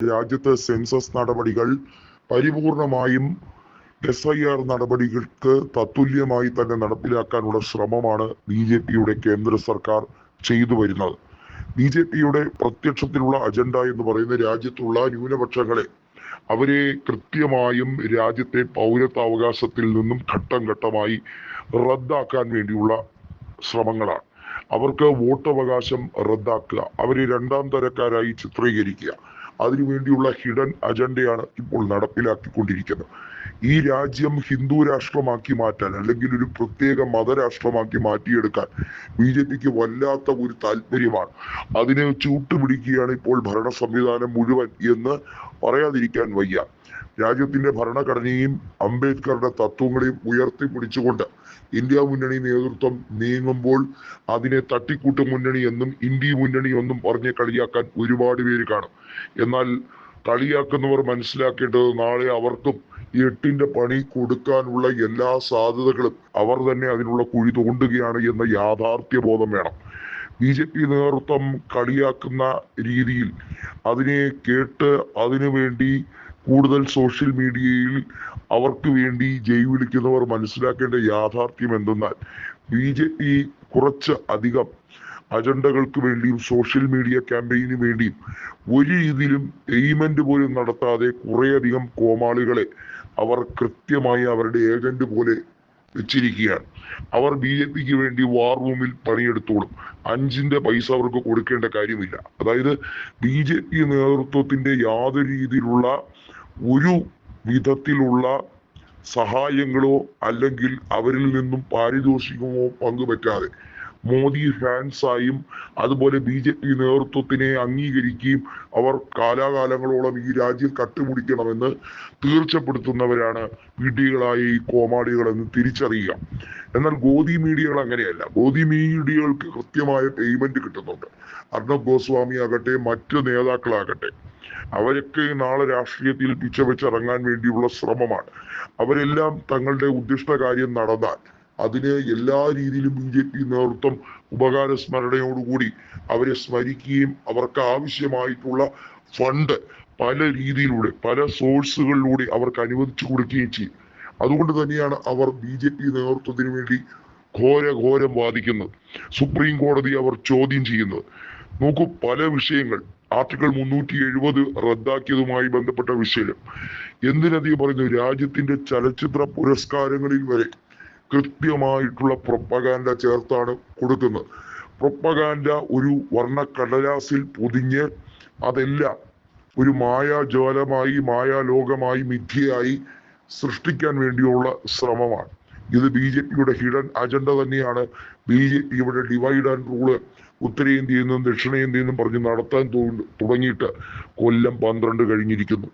രാജ്യത്ത് സെൻസസ് നടപടികൾ പരിപൂർണമായും SIR നടപടികൾക്ക് തത്തുല്യമായി തന്നെ നടപ്പിലാക്കാനുള്ള ശ്രമമാണ് BJPയുടെ കേന്ദ്ര സർക്കാർ ചെയ്തു വരുന്നത്. BJPയുടെ പ്രത്യക്ഷത്തിലുള്ള അജണ്ട എന്ന് പറയുന്ന രാജ്യത്തുള്ള ന്യൂനപക്ഷങ്ങളെ അവരെ കൃത്യമായും രാജ്യത്തെ പൗരത്വാവകാശത്തിൽ നിന്നും ഘട്ടം ഘട്ടമായി റദ്ദാക്കാൻ വേണ്ടിയുള്ള ശ്രമങ്ങളാണ്. അവർക്ക് വോട്ടവകാശം റദ്ദാക്കുക, അവരെ രണ്ടാം തരക്കാരായി ചിത്രീകരിക്കുക, അതിനുവേണ്ടിയുള്ള ഹിഡൻ അജണ്ടയാണ് ഇപ്പോൾ നടപ്പിലാക്കിക്കൊണ്ടിരിക്കുന്നത്. ഈ രാജ്യം ഹിന്ദു രാഷ്ട്രമാക്കി മാറ്റാൻ അല്ലെങ്കിൽ ഒരു പ്രത്യേക മതരാഷ്ട്രമാക്കി മാറ്റിയെടുക്കാൻ BJPക്ക് വല്ലാത്ത ഒരു താല്പര്യമാണ്. അതിനെ ചൂട്ടുപിടിക്കുകയാണ് ഇപ്പോൾ ഭരണ സംവിധാനം മുഴുവൻ എന്ന് പറയാതിരിക്കാൻ വയ്യ. രാജ്യത്തിന്റെ ഭരണഘടനയും അംബേദ്കറുടെ തത്വങ്ങളെയും ഉയർത്തിപ്പിടിച്ചുകൊണ്ട് ഇന്ത്യ മുന്നണി നേതൃത്വം നീങ്ങുമ്പോൾ അതിനെ തട്ടിക്കൂട്ട് മുന്നണി എന്നും ഇന്ത്യ മുന്നണി എന്നും പറഞ്ഞ് കളിയാക്കാൻ ഒരുപാട് പേര് കാണും. എന്നാൽ കളിയാക്കുന്നവർ മനസ്സിലാക്കേണ്ടത് നാളെ അവർക്കും ഈ 8ന്റെ പണി കൊടുക്കാനുള്ള എല്ലാ സാധ്യതകളും അവർ തന്നെ അതിനുള്ള കുഴി തോണ്ടുകയാണ് എന്ന യാഥാർത്ഥ്യ ബോധം വേണം. BJP നേതൃത്വം കളിയാക്കുന്ന രീതിയിൽ അതിനെ കേട്ട് അതിനുവേണ്ടി കൂടുതൽ സോഷ്യൽ മീഡിയയിൽ അവർക്ക് വേണ്ടി ജയ് വിളിക്കുന്നവർ മനസ്സിലാക്കേണ്ട യാഥാർത്ഥ്യം എന്തെന്നാൽ BJP കുറച്ച് അധികം അജണ്ടകൾക്ക് വേണ്ടിയും സോഷ്യൽ മീഡിയ ക്യാമ്പയിന് വേണ്ടിയും ഒരു രീതിയിലും പേയ്മെന്റ് പോലും നടത്താതെ കുറേയധികം കോമാളികളെ അവർ കൃത്യമായി അവരുടെ ഏജന്റ് പോലെ വെച്ചിരിക്കുകയാണ്. അവർ BJPക്ക് വേണ്ടി വാർ റൂമിൽ പണിയെടുത്തോളും. 5ന്റെ പൈസ അവർക്ക് കൊടുക്കേണ്ട കാര്യമില്ല. അതായത് BJP നേതൃത്വത്തിന്റെ യാതൊരു രീതിയിലുള്ള ഒരു വിധത്തിലുള്ള സഹായങ്ങളോ അല്ലെങ്കിൽ അവരിൽ നിന്നും പാരിതോഷികമോ പങ്കുവെക്കാതെ മോദി ഫാൻസായും അതുപോലെ BJP നേതൃത്വത്തിനെ അംഗീകരിക്കുകയും അവർ കാലാകാലങ്ങളോളം ഈ രാജ്യം കട്ടുപിടിക്കണമെന്ന് തീർച്ചപ്പെടുത്തുന്നവരാണ് വിഡ്ഢികളായ ഈ കോമാളികളെന്ന് തിരിച്ചറിയുക. എന്നാൽ ഗോദി മീഡിയകൾ അങ്ങനെയല്ല. ഗോദി മീഡിയകൾക്ക് കൃത്യമായ പേയ്മെന്റ് കിട്ടുന്നുണ്ട്. അർണബ് ഗോസ്വാമി ആകട്ടെ, മറ്റു നേതാക്കളാകട്ടെ, അവരൊക്കെ നാളെ രാഷ്ട്രീയത്തിൽ പിച്ചവെച്ചിറങ്ങാൻ വേണ്ടിയുള്ള ശ്രമമാണ്. അവരെല്ലാം തങ്ങളുടെ ഉദ്ദിഷ്ട കാര്യം നടന്നാൽ അതിന് എല്ലാ രീതിയിലും BJP നേതൃത്വം ഉപകാര സ്മരണയോടുകൂടി അവരെ സ്മരിക്കുകയും അവർക്ക് ആവശ്യമായിട്ടുള്ള ഫണ്ട് പല രീതിയിലൂടെ പല സോഴ്സുകളിലൂടെ അവർക്ക് അനുവദിച്ചു കൊടുക്കുകയും ചെയ്യും. അതുകൊണ്ട് തന്നെയാണ് അവർ BJP നേതൃത്വത്തിന് വേണ്ടി ഘോരം വാദിക്കുന്നത്. സുപ്രീം കോടതി അവർ ചോദ്യം ചെയ്യുന്നത്. നോക്കൂ, പല വിഷയങ്ങൾ ആർട്ടിക്കിൾ 370 റദ്ദാക്കിയതുമായി ബന്ധപ്പെട്ട വിഷയം എന്തിനധികം പറയുന്നു, രാജ്യത്തിന്റെ ചലച്ചിത്ര പുരസ്കാരങ്ങളിൽ വരെ കൃത്യമായിട്ടുള്ള പ്രൊപ്പഗാൻഡ ചേർത്താണ് കൊടുക്കുന്നത്. പ്രൊപ്പഗാൻഡ ഒരു വർണ്ണക്കടലാസിൽ പൊതിഞ്ഞ് അതെല്ലാം ഒരു മായാജാലമായി മായാലോകമായി മിഥ്യയായി സൃഷ്ടിക്കാൻ വേണ്ടിയുള്ള ശ്രമമാണ്. ഇത് BJPയുടെ ഹിഡൻ അജണ്ട തന്നെയാണ്. BJP ഇവിടെ ഡിവൈഡ് ആൻഡ് റൂള് ഉത്തരേന്ത്യയിൽ നിന്നും ദക്ഷിണേന്ത്യയിൽ നിന്നും പറഞ്ഞ് നടത്താൻ തുടങ്ങിയിട്ട് കൊല്ലം 12 കഴിഞ്ഞിരിക്കുന്നു.